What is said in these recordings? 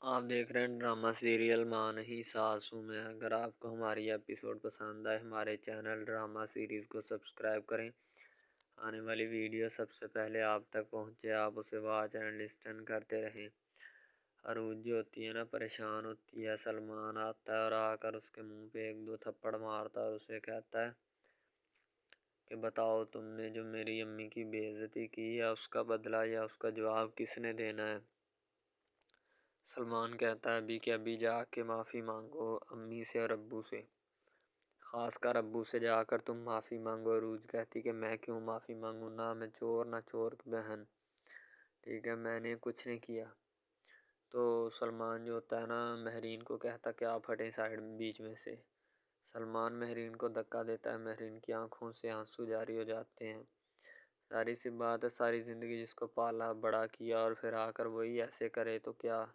آپ دیکھ رہے ہیں ڈرامہ سیریل ماں نہیں ساسوں میں۔ اگر آپ کو ہماری ایپیسوڈ پسند آئے ہمارے چینل ڈرامہ سیریز کو سبسکرائب کریں، آنے والی ویڈیو سب سے پہلے آپ تک پہنچے، آپ اسے واچ اینڈ لسٹن کرتے رہیں۔ عروج جو ہوتی ہے نا پریشان ہوتی ہے، سلمان آتا ہے اور آ کر اس کے منہ پہ ایک دو تھپڑ مارتا ہے اور اسے کہتا ہے کہ بتاؤ تم نے جو میری امی کی بے عزتی کی ہے اس کا بدلہ یا اس کا جواب کس نے دینا ہے؟ سلمان کہتا ہے ابھی کہ ابھی جا کے معافی مانگو امی سے اور ابو سے، خاص کر ابو سے جا کر تم معافی مانگو۔ عروج کہتی کہ میں کیوں معافی مانگوں، نہ میں چور نہ چور کی بہن، ٹھیک ہے میں نے کچھ نہیں کیا۔ تو سلمان جو ہوتا ہے نا مہرین کو کہتا کہ آپ ہٹیں سائڈ بیچ میں سے۔ سلمان مہرین کو دھکا دیتا ہے، مہرین کی آنکھوں سے آنسو جاری ہو جاتے ہیں۔ ساری سی بات ہے، ساری زندگی جس کو پالا بڑا کیا اور پھر آ کر وہی ایسے کرے تو کیا۔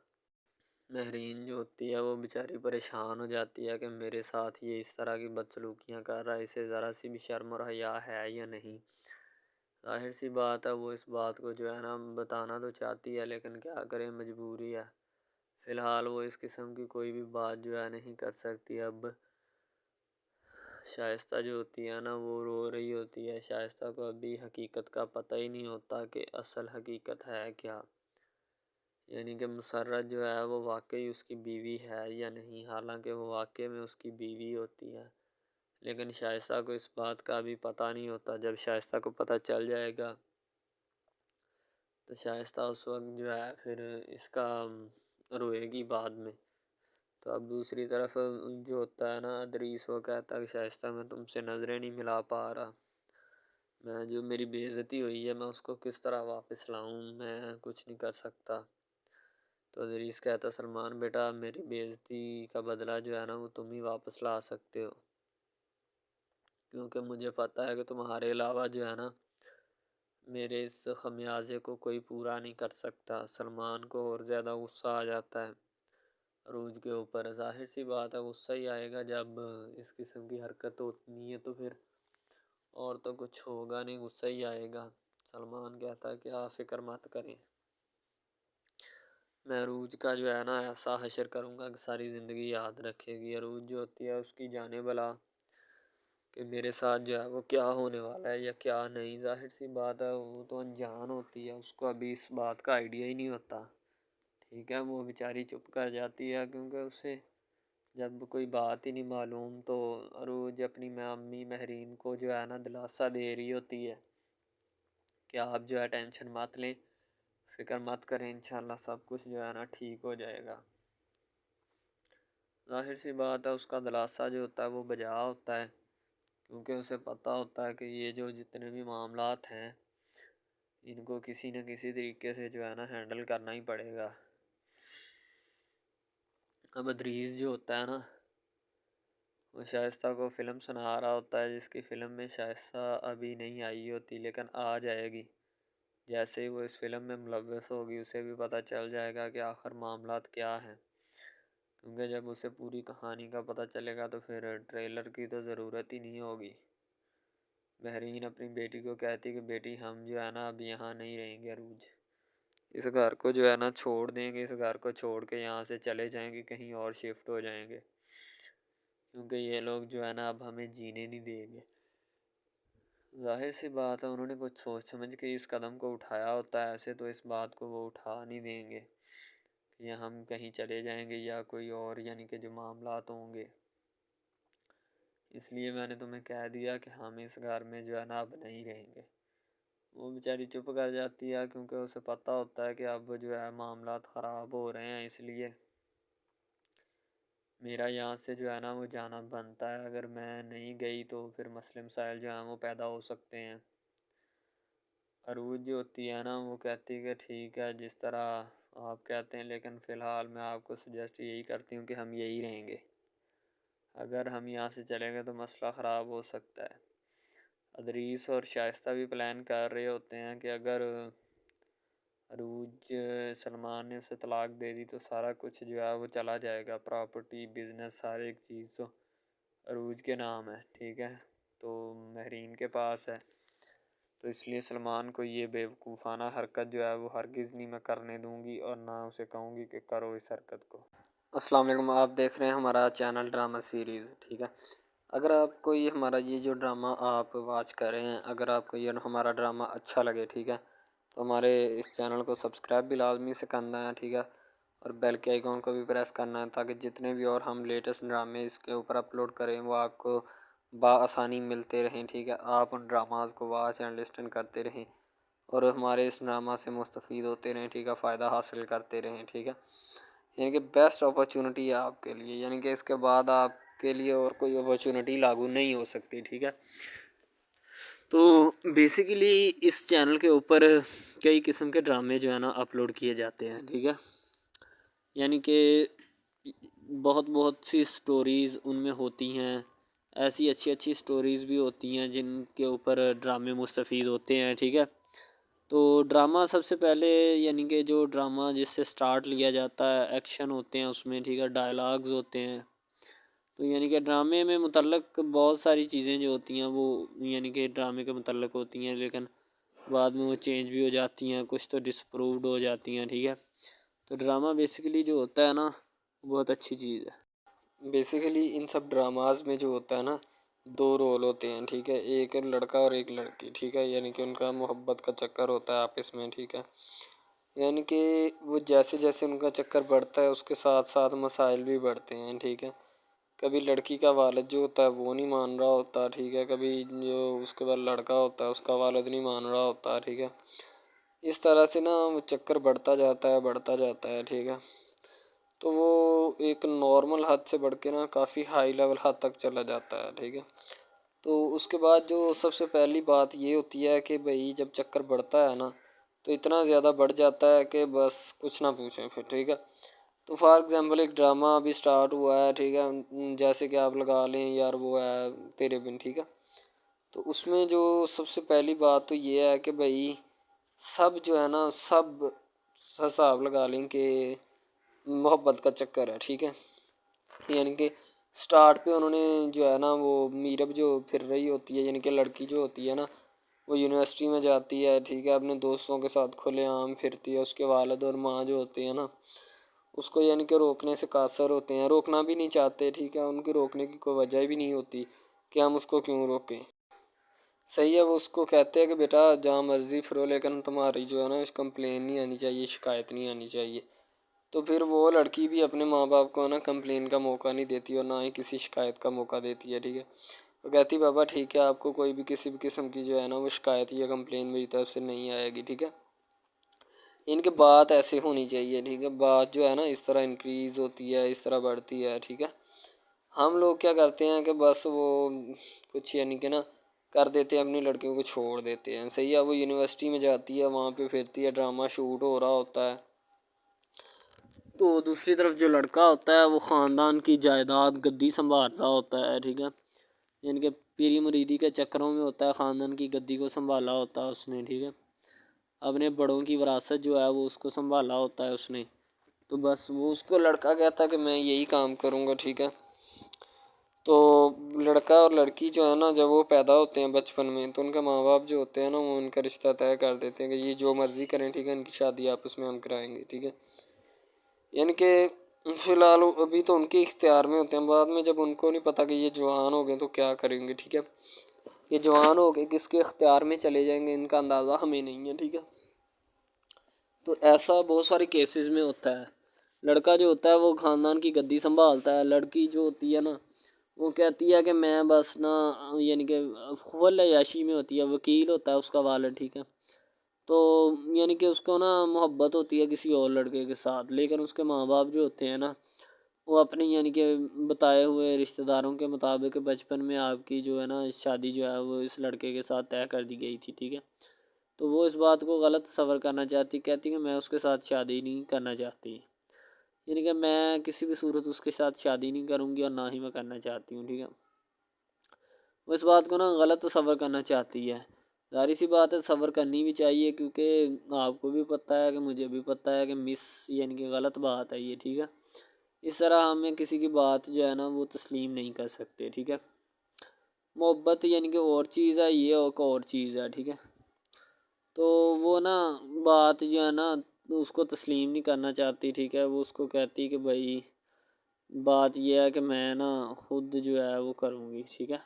مہرین جو ہوتی ہے وہ بیچاری پریشان ہو جاتی ہے کہ میرے ساتھ یہ اس طرح کی بدسلوکیاں کر رہا ہے، اسے ذرا سی بھی شرم اور حیا ہے یا نہیں۔ ظاہر سی بات ہے وہ اس بات کو جو ہے نا بتانا تو چاہتی ہے لیکن کیا کرے، مجبوری ہے۔ فی الحال وہ اس قسم کی کوئی بھی بات جو ہے نہیں کر سکتی۔ اب شائستہ جو ہوتی ہے نا وہ رو رہی ہوتی ہے۔ شائستہ کو ابھی حقیقت کا پتہ ہی نہیں ہوتا کہ اصل حقیقت ہے کیا، یعنی کہ مسرت جو ہے وہ واقعی اس کی بیوی ہے یا نہیں، حالانکہ وہ واقعی میں اس کی بیوی ہوتی ہے، لیکن شائستہ کو اس بات کا بھی پتہ نہیں ہوتا۔ جب شائستہ کو پتہ چل جائے گا تو شائستہ اس وقت جو ہے پھر اس کا روئے گی بعد میں۔ تو اب دوسری طرف جو ہوتا ہے نا ادریس، وہ کہتا ہے کہ شائستہ میں تم سے نظریں نہیں ملا پا رہا، میں جو میری بے عزتی ہوئی ہے میں اس کو کس طرح واپس لاؤں، میں کچھ نہیں کر سکتا۔ تو ادریس کہتا سلمان بیٹا میری بے عزتی کا بدلہ جو ہے نا وہ تم ہی واپس لا سکتے ہو، کیونکہ مجھے پتہ ہے کہ تمہارے علاوہ جو ہے نا میرے اس خمیازے کو کوئی پورا نہیں کر سکتا۔ سلمان کو اور زیادہ غصہ آ جاتا ہے عروج کے اوپر۔ ظاہر سی بات ہے غصہ ہی آئے گا، جب اس قسم کی حرکت ہوتی ہے تو پھر اور تو کچھ ہوگا نہیں، غصہ ہی آئے گا۔ سلمان کہتا ہے کہ آپ فکر مت کریں، میں عروج کا جو ہے نا ایسا حشر کروں گا کہ ساری زندگی یاد رکھے گی۔ عروج جو ہوتی ہے اس کی جانے بلا کہ میرے ساتھ جو ہے وہ کیا ہونے والا ہے یا کیا نہیں، ظاہر سی بات ہے وہ تو انجان ہوتی ہے، اس کو ابھی اس بات کا آئیڈیا ہی نہیں ہوتا، ٹھیک ہے وہ بیچاری چپ کر جاتی ہے کیونکہ اسے جب کوئی بات ہی نہیں معلوم۔ تو عروج اپنی امی مہرین کو جو ہے نا دلاسا دے رہی ہوتی ہے کہ آپ جو ہے ٹینشن مت لیں، فکر مت کریں، انشاءاللہ سب کچھ جو ہے نا ٹھیک ہو جائے گا۔ ظاہر سی بات ہے اس کا دلاسا جو ہوتا ہے وہ بجا ہوتا ہے، کیونکہ اسے پتہ ہوتا ہے کہ یہ جو جتنے بھی معاملات ہیں ان کو کسی نہ کسی طریقے سے جو ہے نا ہینڈل کرنا ہی پڑے گا۔ اب ادریس جو ہوتا ہے نا وہ شائستہ کو فلم سنا رہا ہوتا ہے، جس کی فلم میں شائستہ ابھی نہیں آئی ہوتی لیکن آ جائے گی۔ جیسے ہی وہ اس فلم میں ملوث ہوگی اسے بھی پتہ چل جائے گا کہ آخر معاملات کیا ہیں، کیونکہ جب اسے پوری کہانی کا پتہ چلے گا تو پھر ٹریلر کی تو ضرورت ہی نہیں ہوگی۔ مہرین اپنی بیٹی کو کہتی کہ بیٹی ہم جو ہے نا اب یہاں نہیں رہیں گے، عروج اس گھر کو جو ہے نا چھوڑ دیں گے، اس گھر کو چھوڑ کے یہاں سے چلے جائیں گے، کہیں اور شفٹ ہو جائیں گے، کیونکہ یہ لوگ جو ہے نا اب ہمیں جینے نہیں دیں گے۔ ظاہر سی بات ہے انہوں نے کچھ سوچ سمجھ کے اس قدم کو اٹھایا ہوتا ہے، ایسے تو اس بات کو وہ اٹھا نہیں دیں گے کہ یا ہم کہیں چلے جائیں گے یا کوئی اور یعنی کہ جو معاملات ہوں گے۔ اس لیے میں نے تمہیں کہہ دیا کہ ہم اس گھر میں جو ہے نا اب نہیں رہیں گے۔ وہ بیچاری چپ کر جاتی ہے کیونکہ اسے پتہ ہوتا ہے کہ اب جو ہے معاملات خراب ہو رہے ہیں، اس لیے میرا یہاں سے جو ہے نا وہ جانا بنتا ہے، اگر میں نہیں گئی تو پھر مسئلے مسائل جو ہیں وہ پیدا ہو سکتے ہیں۔ عروج جو ہوتی ہے نا وہ کہتی ہے کہ ٹھیک ہے جس طرح آپ کہتے ہیں، لیکن فی الحال میں آپ کو سجیسٹ یہی کرتی ہوں کہ ہم یہی رہیں گے، اگر ہم یہاں سے چلیں گے تو مسئلہ خراب ہو سکتا ہے۔ ادریس اور شائستہ بھی پلان کر رہے ہوتے ہیں کہ اگر عروج سلمان نے اسے طلاق دے دی تو سارا کچھ جو ہے وہ چلا جائے گا، پراپرٹی بزنس سارے ایک چیز تو عروج کے نام ہے، ٹھیک ہے تو مہرین کے پاس ہے۔ تو اس لیے سلمان کو یہ بیوقوفانہ حرکت جو ہے وہ ہرگز نہیں میں کرنے دوں گی، اور نہ اسے کہوں گی کہ کرو اس حرکت کو۔ السلام علیکم، آپ دیکھ رہے ہیں ہمارا چینل ڈرامہ سیریز، ٹھیک ہے۔ اگر آپ کو یہ ہمارا یہ جو ڈرامہ آپ واچ کر رہے ہیں، اگر آپ کو یہ ہمارا ڈرامہ اچھا لگے، ٹھیک ہے، تو ہمارے اس چینل کو سبسکرائب بھی لازمی سے کرنا ہے، ٹھیک ہے، اور بیل کے آئیکن کو بھی پریس کرنا ہے، تاکہ جتنے بھی اور ہم لیٹسٹ ڈرامے اس کے اوپر اپلوڈ کریں وہ آپ کو بآسانی ملتے رہیں، ٹھیک ہے۔ آپ ان ڈراماز کو واچ اینڈ لسٹن کرتے رہیں اور ہمارے اس ڈرامہ سے مستفید ہوتے رہیں، ٹھیک ہے، فائدہ حاصل کرتے رہیں، ٹھیک ہے۔ یعنی کہ بیسٹ اپرچونٹی ہے آپ کے لیے، یعنی کہ اس کے بعد آپ کے لیے اور کوئی اپرچونٹی لاگو نہیں ہو سکتی، ٹھیک ہے۔ تو بیسیکلی اس چینل کے اوپر کئی قسم کے ڈرامے جو ہے نا اپلوڈ کیے جاتے ہیں، ٹھیک ہے، یعنی کہ بہت سی سٹوریز ان میں ہوتی ہیں، ایسی اچھی سٹوریز بھی ہوتی ہیں جن کے اوپر ڈرامے مستفید ہوتے ہیں، ٹھیک ہے۔ تو ڈرامہ سب سے پہلے یعنی کہ جو ڈرامہ جس سے سٹارٹ لیا جاتا ہے، ایکشن ہوتے ہیں اس میں، ٹھیک ہے، ڈائلاگز ہوتے ہیں، تو یعنی کہ ڈرامے میں متعلق بہت ساری چیزیں جو ہوتی ہیں وہ یعنی کہ ڈرامے کے متعلق ہوتی ہیں، لیکن بعد میں وہ چینج بھی ہو جاتی ہیں، کچھ تو ڈسپرووڈ ہو جاتی ہیں، ٹھیک ہے۔ تو ڈرامہ بیسیکلی جو ہوتا ہے نا بہت اچھی چیز ہے۔ بیسیکلی ان سب ڈراماز میں جو ہوتا ہے نا 2 رول ہوتے ہیں، ٹھیک ہے، ایک لڑکا اور ایک لڑکی، ٹھیک ہے، یعنی کہ ان کا محبت کا چکر ہوتا ہے آپس میں، ٹھیک ہے، یعنی کہ وہ جیسے ان کا چکر بڑھتا ہے اس کے ساتھ ساتھ مسائل بھی بڑھتے ہیں، ٹھیک ہے۔ کبھی لڑکی کا والد جو ہوتا ہے وہ نہیں مان رہا ہوتا، ٹھیک ہے، کبھی جو اس کے بعد لڑکا ہوتا ہے اس کا والد نہیں مان رہا ہوتا، ٹھیک ہے۔ اس طرح سے نا وہ چکر بڑھتا جاتا ہے، ٹھیک ہے۔ تو وہ ایک نارمل حد سے بڑھ کے نا کافی ہائی لیول حد تک چلا جاتا ہے، ٹھیک ہے۔ تو اس کے بعد جو سب سے پہلی بات یہ ہوتی ہے کہ بھئی جب چکر بڑھتا ہے نا تو اتنا زیادہ بڑھ جاتا ہے کہ بس کچھ نہ پوچھیں پھر، ٹھیک ہے۔ تو فار ایگزامپل ایک ڈرامہ ابھی سٹارٹ ہوا ہے، ٹھیک ہے، جیسے کہ آپ لگا لیں یار وہ ہے تیرے بن، ٹھیک ہے۔ تو اس میں جو سب سے پہلی بات تو یہ ہے کہ بھئی سب جو ہے نا سب حساب لگا لیں کہ محبت کا چکر ہے، ٹھیک ہے، یعنی کہ سٹارٹ پہ انہوں نے جو ہے نا وہ میرب جو پھر رہی ہوتی ہے، یعنی کہ لڑکی جو ہوتی ہے نا وہ یونیورسٹی میں جاتی ہے، ٹھیک ہے، اپنے دوستوں کے ساتھ کھلے عام پھرتی ہے، اس کے والد اور ماں جو ہوتے ہیں نا اس کو یعنی کہ روکنے سے قاصر ہوتے ہیں، روکنا بھی نہیں چاہتے، ٹھیک ہے، ان کی روکنے کی کوئی وجہ بھی نہیں ہوتی کہ ہم اس کو کیوں روکیں، صحیح ہے۔ وہ اس کو کہتے ہیں کہ بیٹا جہاں مرضی پھرو لیکن تمہاری جو ہے نا کمپلین نہیں آنی چاہیے، شکایت نہیں آنی چاہیے۔ تو پھر وہ لڑکی بھی اپنے ماں باپ کو نا کمپلین کا موقع نہیں دیتی اور نہ ہی کسی شکایت کا موقع دیتی ہے، ٹھیک ہے۔ وہ کہتی بابا ٹھیک ہے، آپ کو کوئی بھی کسی بھی قسم کی جو ہے نا وہ شکایت یا کمپلین میری طرف سے نہیں آئے گی، ٹھیک ہے۔ ان کی بات ایسے ہونی چاہیے، ٹھیک ہے، بات جو ہے نا اس طرح انکریز ہوتی ہے، اس طرح بڑھتی ہے، ٹھیک ہے۔ ہم لوگ کیا کرتے ہیں کہ بس وہ کچھ یعنی کہ نا کر دیتے ہیں، اپنی لڑکیوں کو چھوڑ دیتے ہیں، صحیح ہے۔ وہ یونیورسٹی میں جاتی ہے، وہاں پہ پھرتی ہے، ڈرامہ شوٹ ہو رہا ہوتا ہے، تو دوسری طرف جو لڑکا ہوتا ہے وہ خاندان کی جائیداد گدی سنبھال رہا ہوتا ہے، ٹھیک ہے، یعنی کہ پیری مریدی کے چکروں میں ہوتا ہے، خاندان کی گدی کو سنبھالا ہوتا ہے اس نے، ٹھیک ہے، اپنے بڑوں کی وراثت جو ہے وہ اس کو سنبھالا ہوتا ہے اس نے، تو بس وہ اس کو لڑکا کہتا ہے کہ میں یہی کام کروں گا، ٹھیک ہے۔ تو لڑکا اور لڑکی جو ہے نا جب وہ پیدا ہوتے ہیں بچپن میں تو ان کے ماں باپ جو ہوتے ہیں نا وہ ان کا رشتہ طے کر دیتے ہیں کہ یہ جو مرضی کریں، ٹھیک ہے، ان کی شادی آپس میں ہم کرائیں گے، ٹھیک ہے، یعنی کہ فی الحال ابھی تو ان کے اختیار میں ہوتے ہیں، بعد میں جب ان کو نہیں پتہ کہ یہ جوان ہو گئے تو کیا کریں گے، ٹھیک ہے، یہ جوان ہو گئے کس کے اختیار میں چلے جائیں گے ان کا اندازہ ہمیں نہیں ہے، ٹھیک ہے۔ تو ایسا بہت سارے کیسز میں ہوتا ہے، لڑکا جو ہوتا ہے وہ خاندان کی گدی سنبھالتا ہے، لڑکی جو ہوتی ہے نا وہ کہتی ہے کہ میں بس نا یعنی کہ فل عیاشی میں ہوتی ہے، وکیل ہوتا ہے اس کا والد، ٹھیک ہے، تو یعنی کہ اس کو نا محبت ہوتی ہے کسی اور لڑکے کے ساتھ، لیکن اس کے ماں باپ جو ہوتے ہیں نا وہ اپنی یعنی کہ بتائے ہوئے رشتہ داروں کے مطابق بچپن میں آپ کی جو ہے نا شادی جو ہے وہ اس لڑکے کے ساتھ طے کر دی گئی تھی، ٹھیک ہے، تو وہ اس بات کو غلط تصور کرنا چاہتی، کہتی کہ میں اس کے ساتھ شادی نہیں کرنا چاہتی، یعنی کہ میں کسی بھی صورت اس کے ساتھ شادی نہیں کروں گی اور نہ ہی میں کرنا چاہتی ہوں، ٹھیک ہے۔ وہ اس بات کو نا غلط تصور کرنا چاہتی ہے، ظاہر سی بات ہے تصور کرنی بھی چاہیے کیونکہ آپ کو بھی پتہ ہے کہ مجھے بھی پتہ ہے کہ یعنی کہ غلط بات ہے یہ، ٹھیک ہے۔ اس طرح ہمیں کسی کی بات جو ہے نا وہ تسلیم نہیں کر سکتے، ٹھیک ہے۔ محبت یعنی کہ اور چیز ہے، یہ اور چیز ہے، ٹھیک ہے۔ تو وہ نا بات جو ہے نا اس کو تسلیم نہیں کرنا چاہتی، ٹھیک ہے، وہ اس کو کہتی کہ بھائی بات یہ ہے کہ میں نا خود جو ہے وہ کروں گی، ٹھیک ہے۔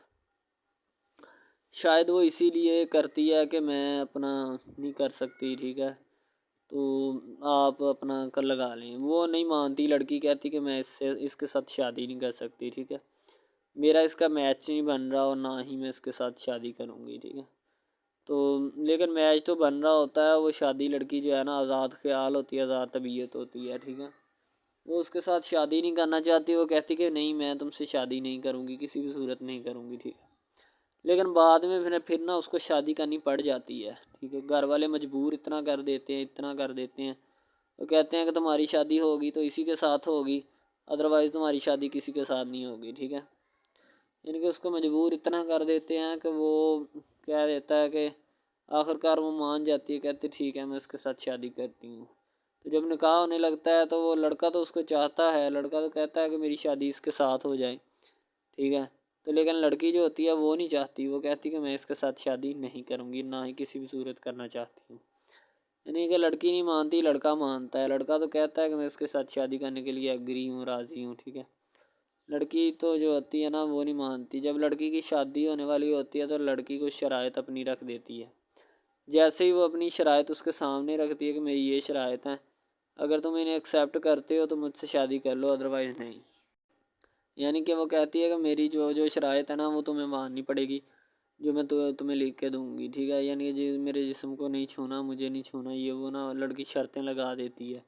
شاید وہ اسی لیے کرتی ہے کہ میں اپنا نہیں کر سکتی، ٹھیک ہے، تو آپ اپنا کر لگا لیں۔ وہ نہیں مانتی، لڑکی کہتی کہ میں اس کے ساتھ شادی نہیں کر سکتی، ٹھیک ہے، میرا اس کا میچ نہیں بن رہا اور نہ ہی میں اس کے ساتھ شادی کروں گی، ٹھیک ہے۔ تو لیکن میچ تو بن رہا ہوتا ہے، وہ شادی لڑکی جو ہے نا آزاد خیال ہوتی ہے، آزاد طبیعت ہوتی ہے، ٹھیک ہے، وہ اس کے ساتھ شادی نہیں کرنا چاہتی، وہ کہتی کہ نہیں میں تم سے شادی نہیں کروں گی، کسی بھی صورت نہیں کروں گی، ٹھیک ہے۔ لیکن بعد میں پھر نا اس کو شادی کرنی پڑ جاتی ہے، ٹھیک ہے، گھر والے مجبور اتنا کر دیتے ہیں، وہ کہتے ہیں کہ تمہاری شادی ہوگی تو اسی کے ساتھ ہوگی، ادروائز تمہاری شادی کسی کے ساتھ نہیں ہوگی، ٹھیک ہے۔ یعنی کہ اس کو مجبور اتنا کر دیتے ہیں کہ وہ کہہ دیتا ہے کہ آخر کار وہ مان جاتی ہے، کہتے ٹھیک ہے میں اس کے ساتھ شادی کرتی ہوں۔ تو جب نکاح ہونے لگتا ہے تو وہ لڑکا تو اس کو چاہتا ہے، لڑکا تو کہتا ہے کہ میری شادی اس کے ساتھ ہو جائے، ٹھیک ہے، تو لیکن لڑکی جو ہوتی ہے وہ نہیں چاہتی، وہ کہتی کہ میں اس کے ساتھ شادی نہیں کروں گی، نہ ہی کسی بھی صورت کرنا چاہتی ہوں۔ یعنی کہ لڑکی نہیں مانتی، لڑکا مانتا ہے، لڑکا تو کہتا ہے کہ میں اس کے ساتھ شادی کرنے کے لیے ایگری ہوں، راضی ہوں، ٹھیک ہے۔ لڑکی تو جو ہوتی ہے نا وہ نہیں مانتی، جب لڑکی کی شادی ہونے والی ہوتی ہے تو لڑکی کو شرائط اپنی رکھ دیتی ہے، جیسے ہی وہ اپنی شرائط اس کے سامنے رکھتی ہے کہ میری یہ شرائط ہیں، اگر تم انہیں ایکسیپٹ کرتے ہو تو مجھ سے شادی کر لو، ادروائز نہیں۔ یعنی کہ وہ کہتی ہے کہ میری جو شرائط ہے نا وہ تمہیں ماننی پڑے گی، جو میں تمہیں لکھ کے دوں گی، ٹھیک ہے، یعنی کہ میرے جسم کو نہیں چھونا، مجھے نہیں چھونا، یہ وہ نا لڑکی شرطیں لگا دیتی ہے،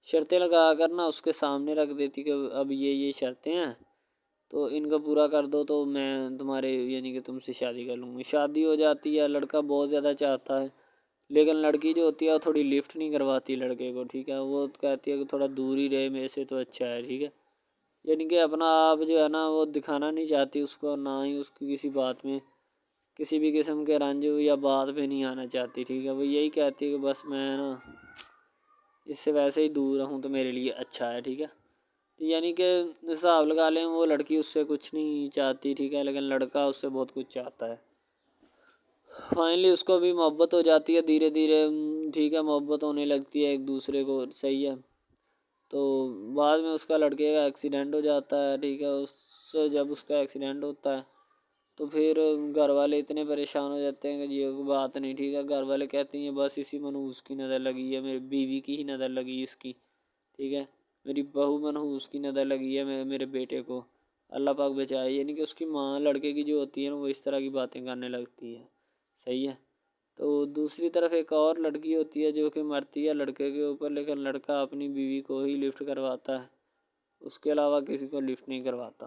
شرطیں لگا کر نا اس کے سامنے رکھ دیتی کہ اب یہ شرطیں ہیں تو ان کو پورا کر دو تو میں تمہارے یعنی کہ تم سے شادی کر لوں گی۔ شادی ہو جاتی ہے، لڑکا بہت زیادہ چاہتا ہے، لیکن لڑکی جو ہوتی ہے وہ تھوڑی لفٹ نہیں کرواتی لڑکے کو، ٹھیک ہے، وہ کہتی ہے کہ تھوڑا دور ہی رہے میرے سے تو اچھا ہے، ٹھیک ہے، یعنی کہ اپنا آپ جو ہے نا وہ دکھانا نہیں چاہتی اس کو، نہ ہی اس کی کسی بات میں کسی بھی قسم کے رنج یا بات پہ نہیں آنا چاہتی، ٹھیک ہے، وہ یہی کہتی ہے کہ بس میں نا اس سے ویسے ہی دور رہوں تو میرے لیے اچھا ہے، ٹھیک ہے۔ یعنی کہ حساب لگا لیں وہ لڑکی اس سے کچھ نہیں چاہتی، ٹھیک ہے، لیکن لڑکا اس سے بہت کچھ چاہتا ہے۔ فائنلی اس کو بھی محبت ہو جاتی ہے دھیرے دھیرے، ٹھیک ہے، محبت ہونے لگتی ہے ایک دوسرے کو، صحیح ہے۔ تو بعد میں اس کا لڑکے کا ایکسیڈنٹ ہو جاتا ہے، ٹھیک ہے، جب اس کا ایکسیڈنٹ ہوتا ہے تو پھر گھر والے اتنے پریشان ہو جاتے ہیں کہ یہ بات نہیں، ٹھیک ہے، گھر والے کہتے ہیں بس اسی منحوس کی نظر لگی ہے، میری بیوی کی ہی نظر لگی اس کی، ٹھیک ہے، میری بہو منحوس کی نظر لگی ہے میرے بیٹے کو، اللہ پاک بچائے۔ یعنی کہ اس کی ماں لڑکے کی جو ہوتی ہے نا وہ اس طرح کی باتیں کرنے لگتی ہے، صحیح ہے۔ تو دوسری طرف ایک اور لڑکی ہوتی ہے جو کہ مرتی ہے لڑکے کے اوپر، لیکن لڑکا اپنی بیوی کو ہی لفٹ کرواتا ہے، اس کے علاوہ کسی کو لفٹ نہیں کرواتا۔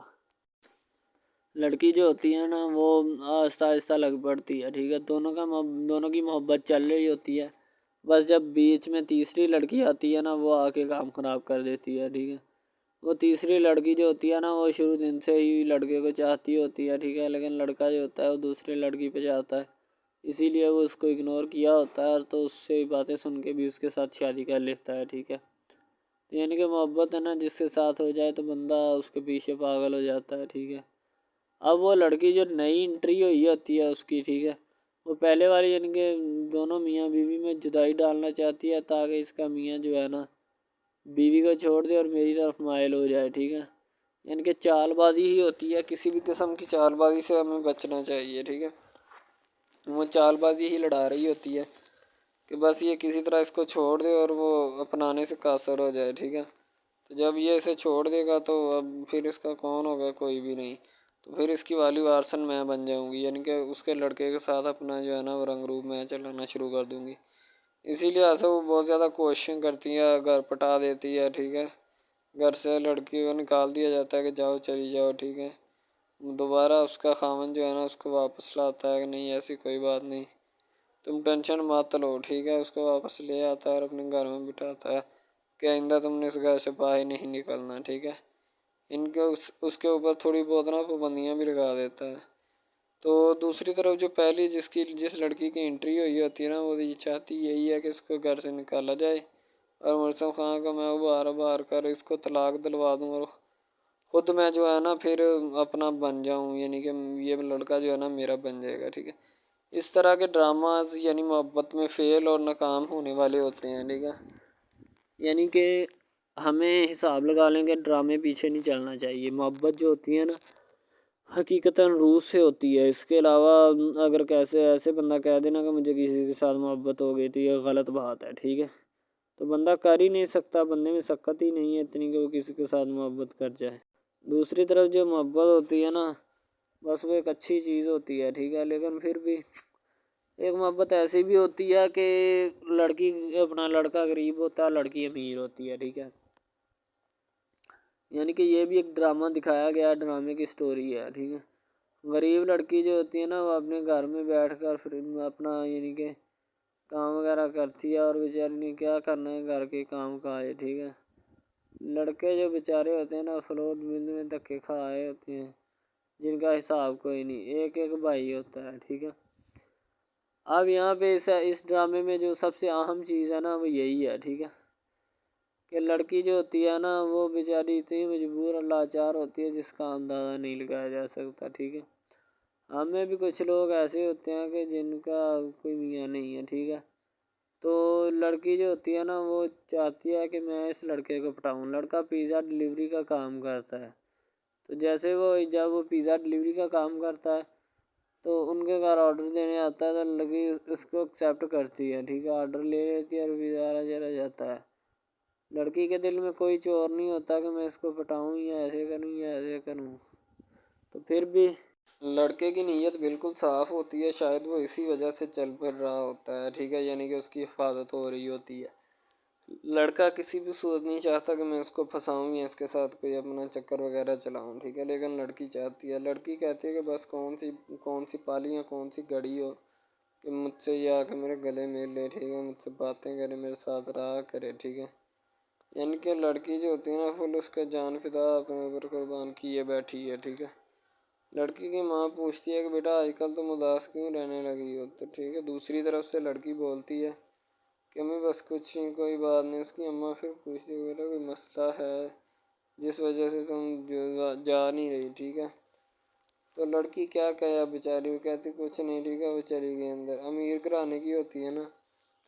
لڑکی جو ہوتی ہے نا وہ آہستہ آہستہ لگ پڑتی ہے، ٹھیک ہے، دونوں کی محبت چل رہی ہوتی ہے، بس جب بیچ میں تیسری لڑکی آتی ہے نا وہ آ کے کام خراب کر دیتی ہے، ٹھیک ہے۔ وہ تیسری لڑکی جو ہوتی ہے نا وہ شروع دن سے ہی لڑکے کو چاہتی ہوتی ہے، ٹھیک ہے، لیکن لڑکا جو ہوتا ہے وہ دوسری لڑکی پہ جاتا ہے، اسی لیے وہ اس کو اگنور کیا ہوتا ہے، تو اس سے باتیں سن کے بھی اس کے ساتھ شادی کر لیتا ہے، ٹھیک ہے۔ یعنی کہ محبت ہے نا جس کے ساتھ ہو جائے تو بندہ اس کے پیچھے پاگل ہو جاتا ہے، ٹھیک ہے۔ اب وہ لڑکی جو نئی انٹری ہوئی ہوتی ہے اس کی، ٹھیک ہے، وہ پہلے والی یعنی کہ دونوں میاں بیوی میں جدائی ڈالنا چاہتی ہے تاکہ اس کا میاں جو ہے نا بیوی کو چھوڑ دے اور میری طرف مائل ہو جائے، ٹھیک ہے، یعنی کہ چال بازی ہی ہوتی ہے، کسی بھی قسم کی چال بازی سے ہمیں بچنا چاہیے، ٹھیک ہے۔ وہ چال بازی ہی لڑا رہی ہوتی ہے کہ بس یہ کسی طرح اس کو چھوڑ دے اور وہ اپنانے سے قاصر ہو جائے، ٹھیک ہے۔ تو جب یہ اسے چھوڑ دے گا تو اب پھر اس کا کون ہوگا، کوئی بھی نہیں، تو پھر اس کی والی وارثن میں بن جاؤں گی، یعنی کہ اس کے لڑکے کے ساتھ اپنا جو ہے نا وہ رنگ روپ میں چلانا شروع کر دوں گی۔ اسی لحاظ سے وہ بہت زیادہ کوششیں کرتی ہے، گھر پٹا دیتی ہے، ٹھیک ہے، گھر سے لڑکی کو نکال دیا جاتا ہے کہ جاؤ چلی جاؤ، ٹھیک ہے۔ دوبارہ اس کا خاوند جو ہے نا اس کو واپس لاتا ہے کہ نہیں ایسی کوئی بات نہیں، تم ٹینشن مت لو، ٹھیک ہے، اس کو واپس لے آتا ہے اور اپنے گھر میں بٹھاتا ہے کہ آئندہ تم نے اس گھر سے باہر نہیں نکلنا، ٹھیک ہے۔ ان کے اس کے اوپر تھوڑی بہت نا پابندیاں بھی لگا دیتا ہے۔ تو دوسری طرف جو پہلی جس لڑکی کی انٹری ہوئی ہوتی ہے نا وہ یہ چاہتی یہی ہے کہ اس کو گھر سے نکالا جائے اور مرسم خان کا میں بار کر اس کو طلاق دلوا دوں اور خود میں جو ہے نا پھر اپنا بن جاؤں، یعنی کہ یہ لڑکا جو ہے نا میرا بن جائے گا، ٹھیک ہے۔ اس طرح کے ڈراماز یعنی محبت میں فیل اور ناکام ہونے والے ہوتے ہیں، ٹھیک ہے. یعنی کہ ہمیں حساب لگا لیں کہ ڈرامے پیچھے نہیں چلنا چاہیے. محبت جو ہوتی ہے نا حقیقتاً روح سے ہوتی ہے. اس کے علاوہ اگر ایسے بندہ کہہ دینا کہ مجھے کسی کے ساتھ محبت ہو گئی تھی، یہ غلط بات ہے، ٹھیک ہے. تو بندہ کر ہی نہیں سکتا، بندے میں سکت ہی نہیں ہے اتنی کہ وہ کسی کے ساتھ محبت کر جائے. دوسری طرف جو محبت ہوتی ہے نا بس وہ ایک اچھی چیز ہوتی ہے، ٹھیک ہے. لیکن پھر بھی ایک محبت ایسی بھی ہوتی ہے کہ لڑکا غریب ہوتا ہے، لڑکی امیر ہوتی ہے، ٹھیک ہے. یعنی کہ یہ بھی ایک ڈرامہ دکھایا گیا، ڈرامے کی سٹوری ہے، ٹھیک ہے. غریب لڑکی جو ہوتی ہے نا وہ اپنے گھر میں بیٹھ کر پھر اپنا یعنی کہ کام وغیرہ کرتی ہے، اور بیچاری نے کیا کرنا ہے گھر کے کام کاج، ٹھیک ہے. لڑکے جو بیچارے ہوتے ہیں نا فلور مل میں دھکے کھائے ہوتے ہیں، جن کا حساب کوئی نہیں، ایک بھائی ہوتا ہے، ٹھیک ہے. اب یہاں پہ اس ڈرامے میں جو سب سے اہم چیز ہے نا وہ یہی ہے، ٹھیک ہے، کہ لڑکی جو ہوتی ہے نا وہ بیچاری اتنی مجبور اور لاچار ہوتی ہے جس کا اندازہ نہیں لگایا جا سکتا، ٹھیک ہے. ہمیں بھی کچھ لوگ ایسے ہوتے ہیں کہ جن کا کوئی میاں نہیں ہے، ٹھیک ہے. تو لڑکی جو ہوتی ہے نا وہ چاہتی ہے کہ میں اس لڑکے کو پٹاؤں. لڑکا پیزا ڈلیوری کا کام کرتا ہے، تو جیسے جب وہ پیزا ڈلیوری کا کام کرتا ہے تو ان کے گھر آرڈر دینے آتا ہے تو لڑکی اس کو ایکسیپٹ کرتی ہے، ٹھیک ہے. آرڈر لے لیتی ہے اور پیزا چلا جاتا ہے. لڑکی کے دل میں کوئی چور نہیں ہوتا کہ میں اس کو پٹاؤں یا ایسے کروں یا ایسے کروں. تو پھر بھی لڑکے کی نیت بالکل صاف ہوتی ہے، شاید وہ اسی وجہ سے چل پھر رہا ہوتا ہے، ٹھیک ہے. یعنی کہ اس کی حفاظت ہو رہی ہوتی ہے. لڑکا کسی بھی صورت نہیں چاہتا کہ میں اس کو پھنساؤں یا اس کے ساتھ کوئی اپنا چکر وغیرہ چلاؤں، ٹھیک ہے. لیکن لڑکی چاہتی ہے، لڑکی کہتی ہے کہ بس کون سی پالی یا کون سی گڑی ہو کہ مجھ سے یہ آ کے میرے گلے مل لے، ٹھیک ہے، مجھ سے باتیں کرے، میرے ساتھ رہا کرے، ٹھیک ہے. یعنی کہ لڑکی جو ہوتی ہے نا فل اس کا جان فدا اپنے اوپر قربان کیے بیٹھی ہے، ٹھیک ہے. لڑکی کی ماں پوچھتی ہے کہ بیٹا آج کل تم اداس کیوں رہنے لگی ہو، تو ٹھیک ہے. دوسری طرف سے لڑکی بولتی ہے کہ میں بس کچھ نہیں، کوئی بات نہیں. اس کی اماں پھر پوچھتی ہے بیٹا کوئی مسئلہ ہے جس وجہ سے تم جا نہیں رہی، ٹھیک ہے. تو لڑکی کیا کہے بیچاری، وہ کہتی کچھ نہیں، ٹھیک ہے. وہ چلی گئی اندر. امیر گھرانے کی ہوتی ہے نا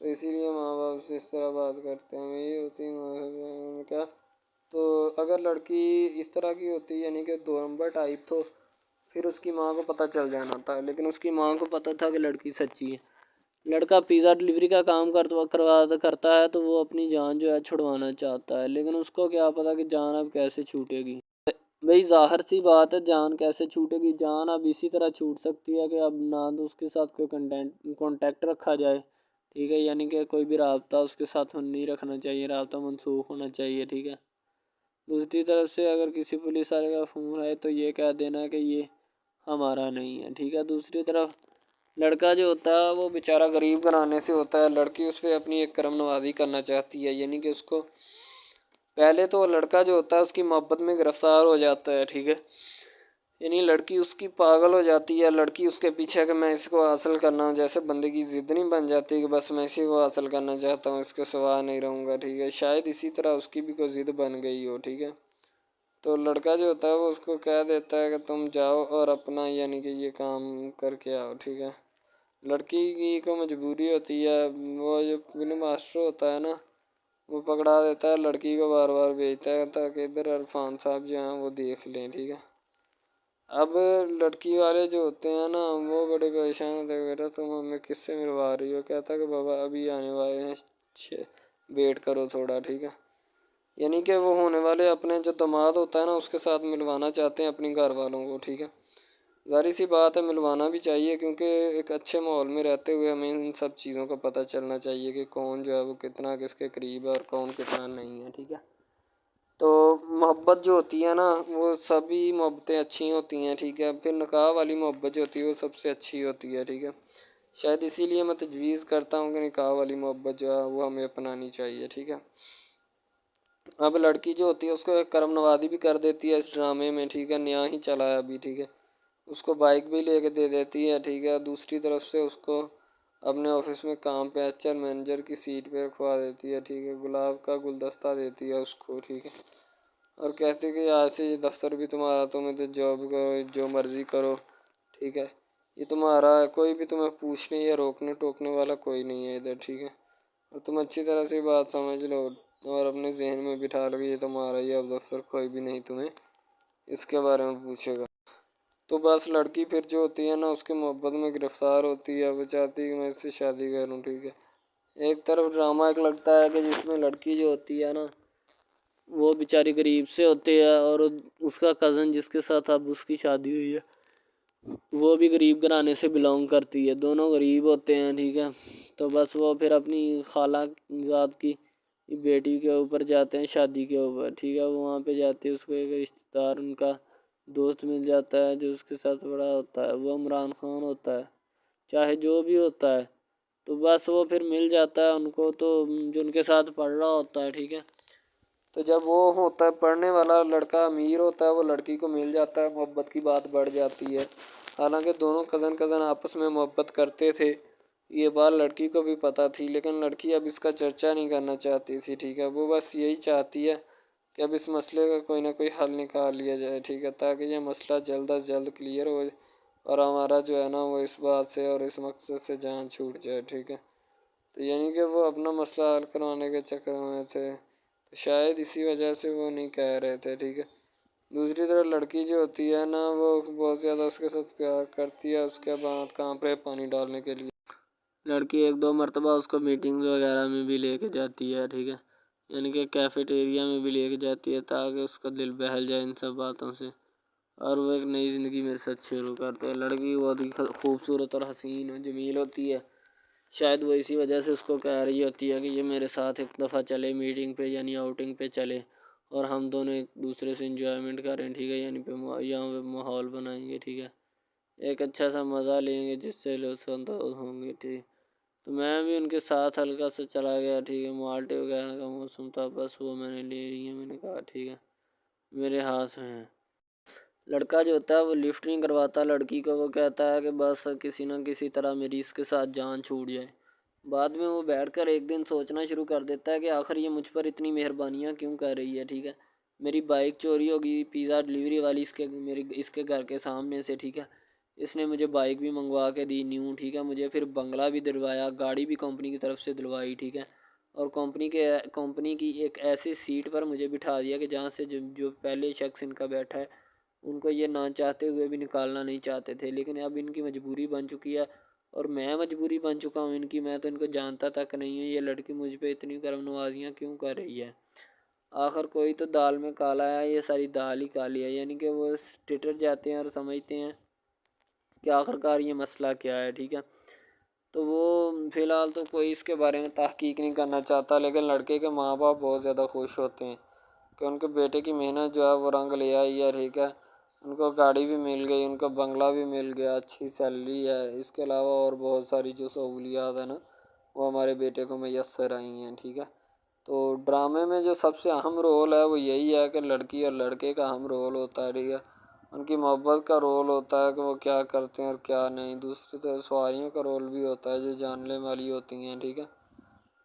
تو اسی لیے ماں باپ سے اس طرح بات کرتے ہیں. یہ ہوتی ہے کیا. تو اگر لڑکی اس طرح کی ہوتی یعنی کہ 2 نمبر ٹائپ تو پھر اس کی ماں کو پتہ چل جانا تھا. لیکن اس کی ماں کو پتہ تھا کہ لڑکی سچی ہے. لڑکا پیزا ڈلیوری کا کام کرتا ہے تو وہ اپنی جان جو ہے چھڑوانا چاہتا ہے، لیکن اس کو کیا پتہ کہ جان اب کیسے چھوٹے گی. بھئی ظاہر سی بات ہے، جان کیسے چھوٹے گی. جان اب اسی طرح چھوٹ سکتی ہے کہ اب نہ تو اس کے ساتھ کوئی کانٹیکٹ رکھا جائے، ٹھیک ہے. یعنی کہ کوئی بھی رابطہ اس کے ساتھ نہیں رکھنا چاہیے، رابطہ منسوخ ہونا چاہیے، ٹھیک ہے. دوسری طرف سے اگر کسی پولیس والے کا فون آئے تو یہ کہہ دینا کہ یہ ہمارا نہیں ہے، ٹھیک ہے. دوسری طرف لڑکا جو ہوتا ہے وہ بیچارہ غریب گھرانے سے ہوتا ہے. لڑکی اس پہ اپنی ایک کرم نوازی کرنا چاہتی ہے. یعنی کہ اس کو پہلے تو لڑکا جو ہوتا ہے اس کی محبت میں گرفتار ہو جاتا ہے، ٹھیک ہے. یعنی لڑکی اس کی پاگل ہو جاتی ہے. لڑکی اس کے پیچھے کہ میں اس کو حاصل کرنا ہوں، جیسے بندے کی ضد نہیں بن جاتی کہ بس میں اسی کو حاصل کرنا چاہتا ہوں، اس کے سوا نہیں رہوں گا، ٹھیک ہے. شاید اسی طرح اس کی بھی کوئی ضد بن گئی ہو، ٹھیک ہے. تو لڑکا جو ہوتا ہے وہ اس کو کہہ دیتا ہے کہ تم جاؤ اور اپنا یعنی کہ یہ کام کر کے آؤ، ٹھیک ہے. لڑکی کی کو مجبوری ہوتی ہے. وہ جو فلم ماسٹر ہوتا ہے نا وہ پکڑا دیتا ہے لڑکی کو، بار بار بھیجتا ہے تاکہ ادھر عرفان صاحب جو ہیں وہ دیکھ لیں، ٹھیک ہے. اب لڑکی والے جو ہوتے ہیں نا وہ بڑے پریشان ہوتے ہیں، بیٹا تم ہمیں کس سے ملوا رہی ہو. کہتا ہے کہ بابا ابھی آنے والے ہیں، ویٹ کرو تھوڑا، ٹھیک ہے. یعنی کہ وہ ہونے والے اپنے جو داماد ہوتا ہے نا اس کے ساتھ ملوانا چاہتے ہیں اپنی گھر والوں کو، ٹھیک ہے. ظاہر سی بات ہے ملوانا بھی چاہیے، کیونکہ ایک اچھے ماحول میں رہتے ہوئے ہمیں ان سب چیزوں کا پتہ چلنا چاہیے کہ کون جو ہے وہ کتنا کس کے قریب ہے اور کون کتنا نہیں ہے، ٹھیک ہے. تو محبت جو ہوتی ہے نا وہ سبھی محبتیں اچھی ہوتی ہیں، ٹھیک ہے. پھر نکاح والی محبت جو ہوتی ہے وہ سب سے اچھی ہوتی ہے، ٹھیک ہے. شاید اسی لیے میں تجویز کرتا ہوں کہ نکاح والی محبت جو ہے وہ ہمیں اپنانی چاہیے، ٹھیک ہے. اب لڑکی جو ہوتی ہے اس کو ایک کرم نوازی بھی کر دیتی ہے اس ڈرامے میں، ٹھیک ہے. نیا ہی چلا ہے ابھی، ٹھیک ہے. اس کو بائک بھی لے کے دے دیتی ہے، ٹھیک ہے. دوسری طرف سے اس کو اپنے آفس میں کام پہ HR مینیجر کی سیٹ پہ رکھوا دیتی ہے، ٹھیک ہے. گلاب کا گلدستہ دیتی ہے اس کو، ٹھیک ہے. اور کہتی ہے کہ آج سے یہ دفتر بھی تمہارا، تمہیں تو جاب کرو جو مرضی کرو، ٹھیک ہے. یہ تمہارا ہے، کوئی بھی تمہیں پوچھنے یا روکنے ٹوکنے والا کوئی نہیں ہے ادھر، ٹھیک ہے؟ اور تم اچھی طرح سے بات سمجھ لو اور اپنے ذہن میں بٹھا لو کہ یہ تمہارا ہی اب دفتر، کوئی بھی نہیں تمہیں اس کے بارے میں پوچھے گا۔ تو بس لڑکی پھر جو ہوتی ہے نا اس کی محبت میں گرفتار ہوتی ہے، وہ چاہتی ہے کہ میں اس سے شادی کروں، ٹھیک ہے؟ ایک طرف ڈرامہ ایک لگتا ہے کہ جس میں لڑکی جو ہوتی ہے نا وہ بیچاری غریب سے ہوتی ہے، اور اس کا کزن جس کے ساتھ اب اس کی شادی ہوئی ہے وہ بھی غریب گھرانے سے بلانگ کرتی ہے، دونوں غریب ہوتے ہیں، ٹھیک ہے؟ تو بس وہ پھر اپنی خالہ ذات کی بیٹی کے اوپر جاتے ہیں شادی کے اوپر، ٹھیک ہے؟ وہاں پہ جاتے ہیں، اس کو ایک رشتہ دار ان کا دوست مل جاتا ہے جو اس کے ساتھ بڑا ہوتا ہے، وہ عمران خان ہوتا ہے، چاہے جو بھی ہوتا ہے، تو بس وہ پھر مل جاتا ہے ان کو، تو جو ان کے ساتھ پڑھ رہا ہوتا ہے، ٹھیک ہے؟ تو جب وہ ہوتا ہے پڑھنے والا لڑکا امیر ہوتا ہے، وہ لڑکی کو مل جاتا ہے، محبت کی بات بڑھ جاتی ہے، حالانکہ دونوں کزن آپس میں محبت کرتے تھے، یہ بات لڑکی کو بھی پتہ تھی، لیکن لڑکی اب اس کا چرچا نہیں کرنا چاہتی تھی، ٹھیک ہے؟ وہ بس یہی چاہتی ہے کہ اب اس مسئلے کا کوئی نہ کوئی حل نکال لیا جائے، ٹھیک ہے؟ تاکہ یہ مسئلہ جلد از جلد کلیئر ہو اور ہمارا جو ہے نا وہ اس بات سے اور اس مقصد سے جان چھوٹ جائے، ٹھیک ہے؟ تو یعنی کہ وہ اپنا مسئلہ حل کروانے کے چکر میں تھے، تو شاید اسی وجہ سے وہ نہیں کہہ رہے تھے، ٹھیک ہے؟ دوسری طرف لڑکی جو ہوتی ہے نا وہ بہت زیادہ اس کے ساتھ پیار کرتی ہے، اس کے بعد کہاں پہ پانی ڈالنے کے لیے لڑکی ایک دو مرتبہ اس کو میٹنگ وغیرہ میں بھی لے کے جاتی ہے، ٹھیک ہے؟ یعنی کہ کیفیٹیریا میں بھی لے کے جاتی ہے تاکہ اس کا دل بہل جائے ان سب باتوں سے، اور وہ ایک نئی زندگی میرے ساتھ شروع کرتے ہیں۔ لڑکی بہت ہی خوبصورت اور حسین و جمیل ہوتی ہے، شاید وہ اسی وجہ سے اس کو کہہ رہی ہوتی ہے کہ یہ میرے ساتھ ایک دفعہ چلے میٹنگ پہ، یعنی آؤٹنگ پہ چلے، اور ہم دونوں ایک دوسرے سے انجوائمنٹ کریں، ٹھیک ہے؟ یعنی یہاں پہ ماحول بنائیں گے، ٹھیک ہے؟ ایک اچھا سا مزہ لیں گے جس سے لطف اندوز ہوں گے، ٹھیک؟ تو میں بھی ان کے ساتھ ہلکا سا چلا گیا، ٹھیک ہے؟ مالٹے وغیرہ کا موسم تھا، بس وہ میں نے لے لی ہے، میں نے کہا ٹھیک ہے میرے ہاتھ میں ہے۔ لڑکا جو ہوتا ہے وہ لفٹ نہیں کرواتا لڑکی کو، وہ کہتا ہے کہ بس کسی نہ کسی طرح میری اس کے ساتھ جان چھوٹ جائے۔ بعد میں وہ بیٹھ کر ایک دن سوچنا شروع کر دیتا ہے کہ آخر یہ مجھ پر اتنی مہربانیاں کیوں کر رہی ہے، ٹھیک ہے؟ میری بائک چوری ہوگی، پیزا ڈلیوری والی اس کے گھر کے سامنے سے، ٹھیک ہے؟ اس نے مجھے بائک بھی منگوا کے دی نیو، ٹھیک ہے؟ مجھے پھر بنگلہ بھی دلوایا، گاڑی بھی کمپنی کی طرف سے دلوائی، ٹھیک ہے؟ اور کمپنی کی ایک ایسی سیٹ پر مجھے بٹھا دیا کہ جہاں سے جو پہلے شخص ان کا بیٹھا ہے ان کو یہ نہ چاہتے ہوئے بھی نکالنا نہیں چاہتے تھے، لیکن اب ان کی مجبوری بن چکی ہے، اور میں مجبوری بن چکا ہوں ان کی، میں تو ان کو جانتا تک نہیں ہوں، یہ لڑکی مجھ پہ اتنی کرم نوازیاں کیوں کر رہی ہے؟ آخر کوئی تو دال میں کالا ہے، یہ ساری دال ہی کالی ہے، یعنی کہ وہ ٹٹر جاتے ہیں اور سمجھتے ہیں کہ آخر کار یہ مسئلہ کیا ہے، ٹھیک ہے؟ تو وہ فی الحال تو کوئی اس کے بارے میں تحقیق نہیں کرنا چاہتا، لیکن لڑکے کے ماں باپ بہت زیادہ خوش ہوتے ہیں کہ ان کے بیٹے کی محنت جو ہے وہ رنگ لے آئی ہے، ٹھیک ہے؟ ان کو گاڑی بھی مل گئی، ان کو بنگلہ بھی مل گیا، اچھی سیلری ہے، اس کے علاوہ اور بہت ساری جو سہولیات ہیں نا وہ ہمارے بیٹے کو میسر آئی ہیں، ٹھیک ہے؟ تو ڈرامے میں جو سب سے اہم رول ہے وہ یہی ہے کہ لڑکی اور لڑکے کا اہم رول ہوتا ہے، ٹھیک ہے؟ ان کی محبت کا رول ہوتا ہے کہ وہ کیا کرتے ہیں اور کیا نہیں، دوسری طرف سواریوں کا رول بھی ہوتا ہے جو جاننے والی ہوتی ہیں، ٹھیک ہے؟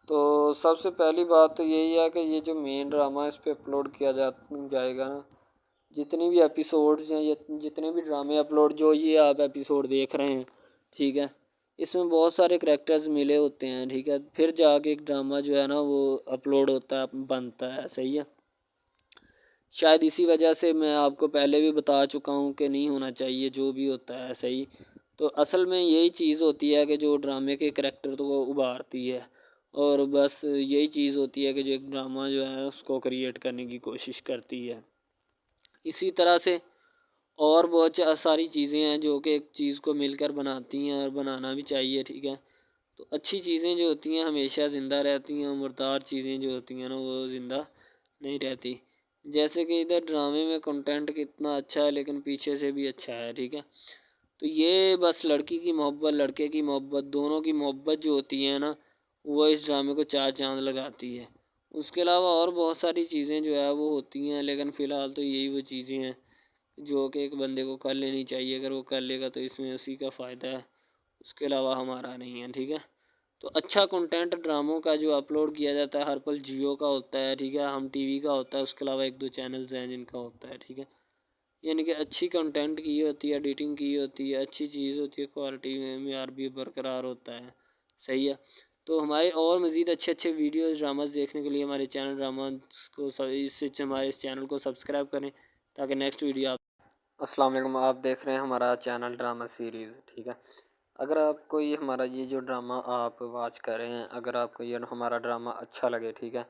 تو سب سے پہلی بات تو یہی ہے کہ یہ جو مین ڈرامہ اس پہ اپلوڈ کیا جائے گا نا، جتنی بھی ایپیسوڈز ہیں یا جتنے بھی ڈرامے اپلوڈ جو یہ آپ ایپیسوڈ دیکھ رہے ہیں، ٹھیک ہے؟ اس میں بہت سارے کریکٹرز ملے ہوتے ہیں، ٹھیک ہے؟ پھر جا کے ایک ڈرامہ جو ہے نا وہ اپلوڈ ہوتا ہے، بنتا ہے، صحیح ہے؟ شاید اسی وجہ سے میں آپ کو پہلے بھی بتا چکا ہوں کہ نہیں ہونا چاہیے جو بھی ہوتا ہے، صحیح؟ تو اصل میں یہی چیز ہوتی ہے کہ جو ڈرامے کے کریکٹر تو وہ ابھارتی ہے، اور بس یہی چیز ہوتی ہے کہ جو ایک ڈرامہ جو ہے اس کو کریٹ کرنے کی کوشش کرتی ہے۔ اسی طرح سے اور بہت ساری چیزیں ہیں جو کہ ایک چیز کو مل کر بناتی ہیں، اور بنانا بھی چاہیے، ٹھیک ہے؟ تو اچھی چیزیں جو ہوتی ہیں ہمیشہ زندہ رہتی ہیں، مردار چیزیں جو ہوتی ہیں نا وہ زندہ نہیں رہتی، جیسے کہ ادھر ڈرامے میں کنٹینٹ کتنا اچھا ہے لیکن پیچھے سے بھی اچھا ہے، ٹھیک ہے؟ تو یہ بس لڑکی کی محبت لڑکے کی محبت دونوں کی محبت جو ہوتی ہے نا وہ اس ڈرامے کو چار چاند لگاتی ہے۔ اس کے علاوہ اور بہت ساری چیزیں جو ہے وہ ہوتی ہیں، لیکن فی الحال تو یہی وہ چیزیں ہیں جو کہ ایک بندے کو کر لینی چاہیے، اگر وہ کر لے گا تو اس میں اسی کا فائدہ ہے، اس کے علاوہ ہمارا نہیں ہے، ٹھیک ہے؟ تو اچھا کنٹینٹ ڈراموں کا جو اپلوڈ کیا جاتا ہے ہر پل جیو کا ہوتا ہے، ٹھیک ہے؟ ہم ٹی وی کا ہوتا ہے، اس کے علاوہ ایک دو چینلز ہیں جن کا ہوتا ہے، ٹھیک ہے؟ یعنی کہ اچھی کنٹینٹ کی ہوتی ہے، ایڈیٹنگ کی ہوتی ہے، اچھی چیز ہوتی ہے، کوالٹی میں معیار بھی برقرار ہوتا ہے. صحیح ہے. تو ہمارے اور مزید اچھے اچھے ویڈیوز ڈراماز دیکھنے کے لیے ہمارے چینل ڈراماز کو ہمارے اس چینل کو سبسکرائب کریں تاکہ نیکسٹ ویڈیو آپ. السلام علیکم، آپ دیکھ رہے ہیں ہمارا چینل ڈرامہ سیریز. ٹھیک ہے، اگر آپ کو یہ ہمارا یہ جو ڈرامہ آپ واچ کر رہے ہیں، اگر آپ کو یہ ہمارا ڈرامہ اچھا لگے، ٹھیک ہے،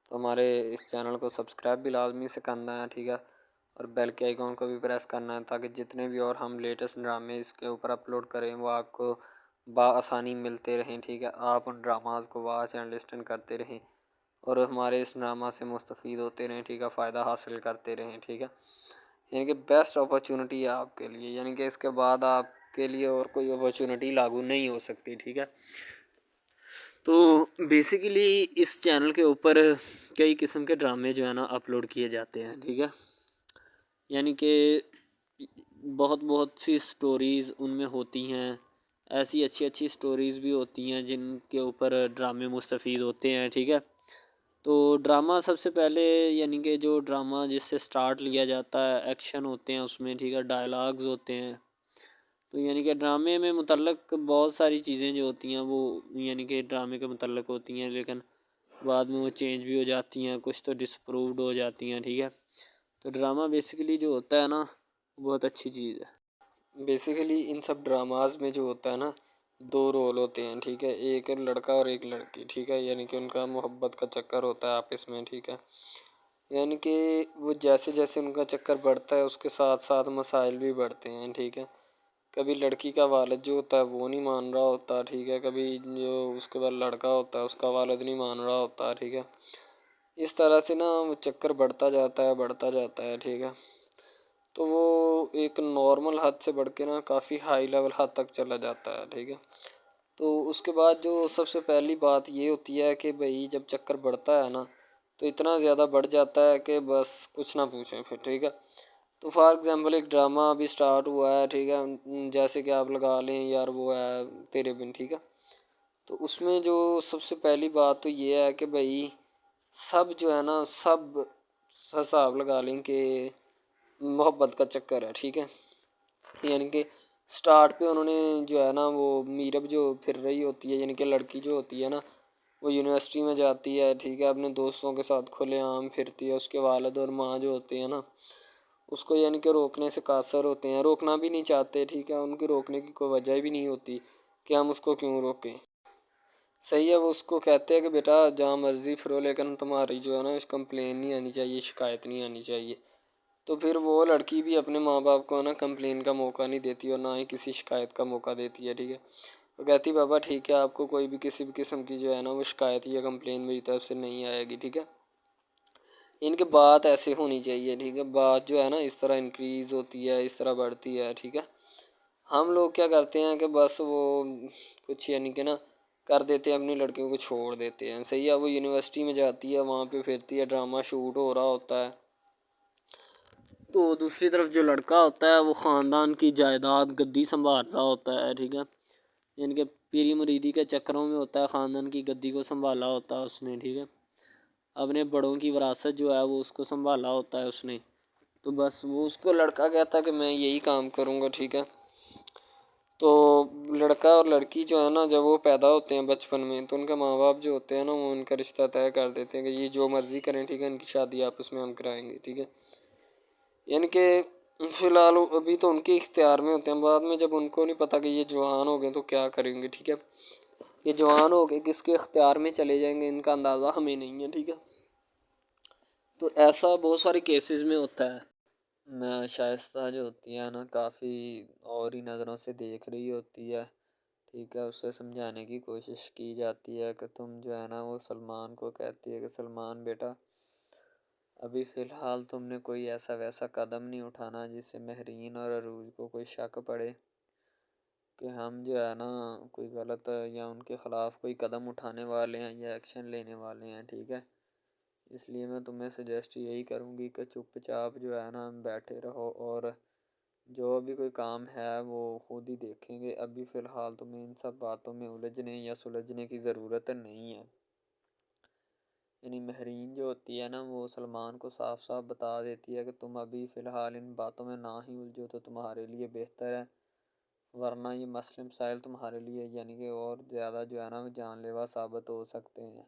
تو ہمارے اس چینل کو سبسکرائب بھی لازمی سے کرنا ہے. ٹھیک ہے، اور بیل کے آئیکن کو بھی پریس کرنا ہے تاکہ جتنے بھی اور ہم لیٹسٹ ڈرامے اس کے اوپر اپلوڈ کریں وہ آپ کو بآسانی ملتے رہیں. ٹھیک ہے، آپ ان ڈراماز کو واچ اینڈ لسٹن کرتے رہیں اور ہمارے اس ڈرامہ سے مستفید ہوتے رہیں. ٹھیک ہے، فائدہ حاصل کرتے رہیں. ٹھیک ہے، یعنی کہ بیسٹ اپرچونٹی ہے آپ کے لیے، یعنی کہ اس کے بعد آپ کے لیے اور کوئی اپرچونٹی لاگو نہیں ہو سکتی. ٹھیک ہے، تو بیسیکلی اس چینل کے اوپر کئی قسم کے ڈرامے جو ہے نا اپلوڈ کیے جاتے ہیں. ٹھیک ہے، یعنی کہ بہت سی سٹوریز ان میں ہوتی ہیں، ایسی اچھی سٹوریز بھی ہوتی ہیں جن کے اوپر ڈرامے مستفید ہوتے ہیں. ٹھیک ہے، تو ڈرامہ سب سے پہلے یعنی کہ جو ڈرامہ جس سے سٹارٹ لیا جاتا ہے، ایکشن ہوتے ہیں اس میں. ٹھیک ہے، ڈائلاگز ہوتے ہیں. تو یعنی کہ ڈرامے میں متعلق بہت ساری چیزیں جو ہوتی ہیں وہ یعنی کہ ڈرامے کے متعلق ہوتی ہیں، لیکن بعد میں وہ چینج بھی ہو جاتی ہیں، کچھ تو ڈسپرووڈ ہو جاتی ہیں. ٹھیک ہے، تو ڈرامہ بیسیکلی جو ہوتا ہے نا بہت اچھی چیز ہے. بیسیکلی ان سب ڈراماز میں جو ہوتا ہے نا، دو رول ہوتے ہیں. ٹھیک ہے، ایک لڑکا اور ایک لڑکی. ٹھیک ہے، یعنی کہ ان کا محبت کا چکر ہوتا ہے آپس میں. ٹھیک ہے، یعنی کہ وہ جیسے جیسے ان کا چکر بڑھتا ہے اس کے ساتھ ساتھ مسائل بھی بڑھتے ہیں. ٹھیک ہے، کبھی لڑکی کا والد جو ہوتا ہے وہ نہیں مان رہا ہوتا. ٹھیک ہے، کبھی جو اس کے بعد لڑکا ہوتا ہے اس کا والد نہیں مان رہا ہوتا. ٹھیک ہے، اس طرح سے نا وہ چکر بڑھتا جاتا ہے. ٹھیک ہے، تو وہ ایک نارمل حد سے بڑھ کے نا کافی ہائی لیول حد تک چلا جاتا ہے. ٹھیک ہے، تو اس کے بعد جو سب سے پہلی بات یہ ہوتی ہے کہ بھئی جب چکر بڑھتا ہے نا تو اتنا زیادہ بڑھ جاتا ہے کہ بس کچھ نہ پوچھیں پھر. ٹھیک ہے، تو فار ایگزامپل ایک ڈرامہ ابھی سٹارٹ ہوا ہے. ٹھیک ہے، جیسے کہ آپ لگا لیں یار وہ ہے تیرے بن. ٹھیک ہے، تو اس میں جو سب سے پہلی بات تو یہ ہے کہ بھئی سب جو ہے نا سب حساب لگا لیں کہ محبت کا چکر ہے. ٹھیک ہے، یعنی کہ سٹارٹ پہ انہوں نے جو ہے نا وہ میرب جو پھر رہی ہوتی ہے، یعنی کہ لڑکی جو ہوتی ہے نا وہ یونیورسٹی میں جاتی ہے. ٹھیک ہے، اپنے دوستوں کے ساتھ کھلے عام پھرتی ہے. اس کے والد اور ماں جو ہوتے ہیں نا اس کو یعنی کہ روکنے سے قاصر ہوتے ہیں، روکنا بھی نہیں چاہتے. ٹھیک ہے، ان کے روکنے کی کوئی وجہ بھی نہیں ہوتی کہ ہم اس کو کیوں روکیں. صحیح ہے، وہ اس کو کہتے ہیں کہ بیٹا جہاں مرضی پھرو لیکن تمہاری جو ہے نا اس کمپلین نہیں آنی چاہیے، شکایت نہیں آنی چاہیے. تو پھر وہ لڑکی بھی اپنے ماں باپ کو نا کمپلین کا موقع نہیں دیتی اور نہ ہی کسی شکایت کا موقع دیتی ہے. ٹھیک ہے، وہ کہتی بابا ٹھیک ہے آپ کو کوئی بھی کسی بھی قسم کی جو ہے نا وہ شکایت یا کمپلین میری طرف سے نہیں آئے گی. ٹھیک ہے، ان کے بات ایسے ہونی چاہیے. ٹھیک ہے، بات جو ہے نا اس طرح انکریز ہوتی ہے، اس طرح بڑھتی ہے. ٹھیک ہے، ہم لوگ کیا کرتے ہیں کہ بس وہ کچھ یعنی کہ نا کر دیتے ہیں، اپنی لڑکیوں کو چھوڑ دیتے ہیں. صحیح ہے، وہ یونیورسٹی میں جاتی ہے، وہاں پہ پھرتی ہے، ڈرامہ شوٹ ہو رہا ہوتا ہے. تو دوسری طرف جو لڑکا ہوتا ہے وہ خاندان کی جائیداد گدی سنبھال رہا ہوتا ہے. ٹھیک ہے، یعنی کہ پیری مریدی کے چکروں میں ہوتا ہے، خاندان کی گدی کو سنبھالا ہوتا ہے اس نے. ٹھیک ہے، اپنے بڑوں کی وراثت جو ہے وہ اس کو سنبھالا ہوتا ہے اس نے. تو بس وہ اس کو لڑکا کہتا ہے کہ میں یہی کام کروں گا. ٹھیک ہے، تو لڑکا اور لڑکی جو ہے نا جب وہ پیدا ہوتے ہیں بچپن میں تو ان کے ماں باپ جو ہوتے ہیں نا وہ ان کا رشتہ طے کر دیتے ہیں کہ یہ جو مرضی کریں. ٹھیک ہے، ان کی شادی آپس میں ہم کرائیں گے. ٹھیک ہے، یعنی کہ فی الحال ابھی تو ان کے اختیار میں ہوتے ہیں، بعد میں جب ان کو نہیں پتہ کہ یہ جوان ہو گئے تو کیا کریں گے. ٹھیک ہے، یہ جوان ہو کے کس کے اختیار میں چلے جائیں گے ان کا اندازہ ہمیں نہیں ہے. ٹھیک ہے، تو ایسا بہت سارے کیسز میں ہوتا ہے. میں شائستہ جو ہوتی ہے نا کافی اور ہی نظروں سے دیکھ رہی ہوتی ہے. ٹھیک ہے، اسے سمجھانے کی کوشش کی جاتی ہے کہ تم جو ہے نا وہ سلمان کو کہتی ہے کہ سلمان بیٹا ابھی فی الحال تم نے کوئی ایسا ویسا قدم نہیں اٹھانا جس سے مہرین اور عروج کو کوئی شک پڑے کہ ہم جو ہے نا کوئی غلط یا ان کے خلاف کوئی قدم اٹھانے والے ہیں یا ایکشن لینے والے ہیں. ٹھیک ہے، اس لیے میں تمہیں سجیسٹ یہی کروں گی کہ چپ چاپ جو ہے نا بیٹھے رہو اور جو بھی کوئی کام ہے وہ خود ہی دیکھیں گے. ابھی فی الحال تمہیں ان سب باتوں میں الجھنے یا سلجھنے کی ضرورت نہیں ہے. یعنی مہرین جو ہوتی ہے نا وہ سلمان کو صاف صاف بتا دیتی ہے کہ تم ابھی فی الحال ان باتوں میں نہ ہی الجھو تو تمہارے لیے بہتر ہے، ورنہ یہ مسئلے مسائل تمہارے لیے یعنی کہ اور زیادہ جو ہے نا وہ جان لیوا ثابت ہو سکتے ہیں۔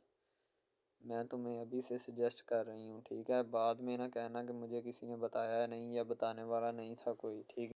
میں تمہیں ابھی سے سجیسٹ کر رہی ہوں، ٹھیک ہے؟ بعد میں نہ کہنا کہ مجھے کسی نے بتایا نہیں یا بتانے والا نہیں تھا کوئی، ٹھیک ہے؟